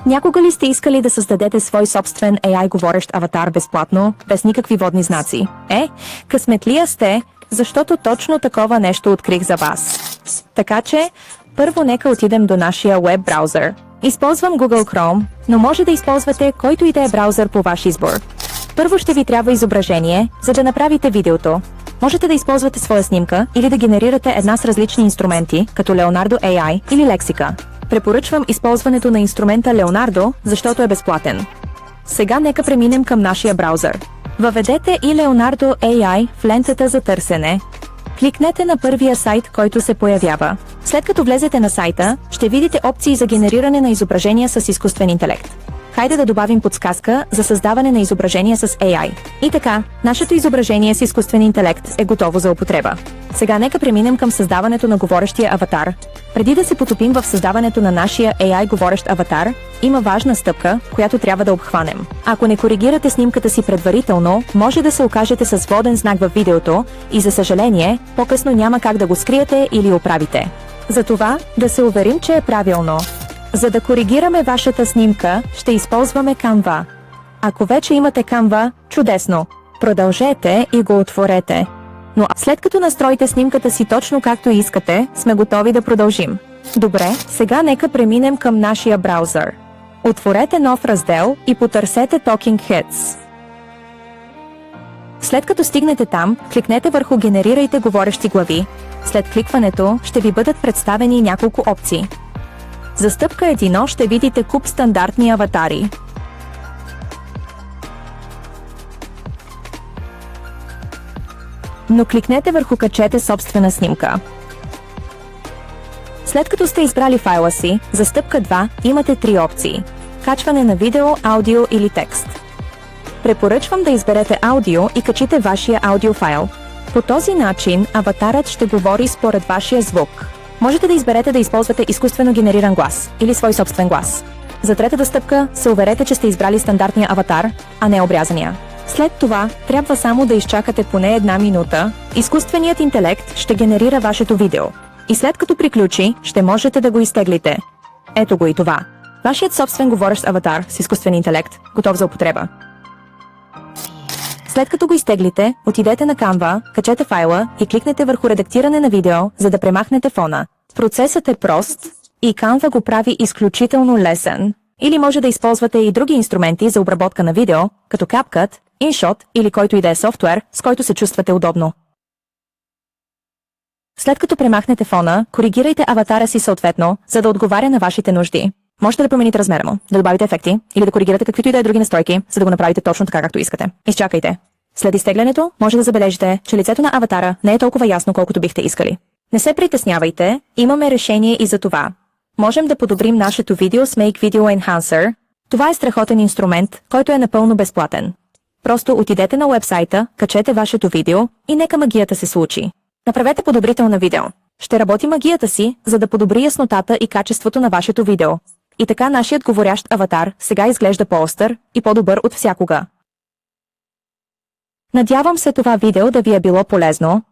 Някога ли сте искали да създадете свой собствен AI говорещ аватар безплатно, без никакви водни знаци? Късметлия сте, защото точно такова нещо открих за вас. Така че, първо нека отидем до нашия веб браузър. Използвам Google Chrome, но може да използвате който и да е браузър по ваш избор. Първо ще ви трябва изображение, за да направите видеото. Можете да използвате своя снимка или да генерирате една с различни инструменти, като Leonardo AI или Lexica. Препоръчвам използването на инструмента Leonardo, защото е безплатен. Сега нека преминем към нашия браузър. Въведете и Leonardo AI в лентата за търсене. Кликнете на първия сайт, който се появява. След като влезете на сайта, ще видите опции за генериране на изображения с изкуствен интелект. Хайде да добавим подсказка за създаване на изображения с AI. И така, нашето изображение с изкуствен интелект е готово за употреба. Сега нека преминем към създаването на говорещия аватар. Преди да се потопим в създаването на нашия AI говорещ аватар, има важна стъпка, която трябва да обхванем. Ако не коригирате снимката си предварително, може да се окажете с воден знак във видеото и за съжаление, по-късно няма как да го скриете или оправите. Затова, да се уверим, че е правилно. За да коригираме вашата снимка, ще използваме Canva. Ако вече имате Canva, чудесно! Продължете и го отворете. Но след като настроите снимката си точно както искате, сме готови да продължим. Добре, сега нека преминем към нашия браузър. Отворете нов раздел и потърсете Talking Heads. След като стигнете там, кликнете върху Генерирайте говорещи глави. След кликването ще ви бъдат представени няколко опции. За стъпка 1 ще видите куп стандартни аватари. Но кликнете върху Качете собствена снимка. След като сте избрали файла си, за стъпка 2 имате 3 опции. Качване на видео, аудио или текст. Препоръчвам да изберете аудио и качите вашия аудиофайл. По този начин аватарът ще говори според вашия звук. Можете да изберете да използвате изкуствено генериран глас или свой собствен глас. За третата стъпка се уверете, че сте избрали стандартния аватар, а не обрязания. След това трябва само да изчакате поне 1 минута, изкуственият интелект ще генерира вашето видео. И след като приключи, ще можете да го изтеглите. Ето го и това. Вашият собствен говорещ аватар с изкуствен интелект, готов за употреба. След като го изтеглите, отидете на Canva, качете файла и кликнете върху редактиране на видео, за да премахнете фона. Процесът е прост и Canva го прави изключително лесен. Или може да използвате и други инструменти за обработка на видео, като CapCut, InShot или който и да е софтуер, с който се чувствате удобно. След като премахнете фона, коригирайте аватара си съответно, за да отговаря на вашите нужди. Можете да промените размера му, да добавите ефекти или да коригирате каквито и да е други настройки, за да го направите точно така, както искате. Изчакайте. След изтеглянето, може да забележите, че лицето на аватара не е толкова ясно, колкото бихте искали. Не се притеснявайте, имаме решение и за това. Можем да подобрим нашето видео с Make Video Enhancer. Това е страхотен инструмент, който е напълно безплатен. Просто отидете на уебсайта, качете вашето видео и нека магията се случи. Направете подобрител на видео. Ще работи магията си, за да подобри яснотата и качеството на вашето видео. И така нашият говорящ аватар сега изглежда по-остър и по-добър от всякога. Надявам се това видео да ви е било полезно.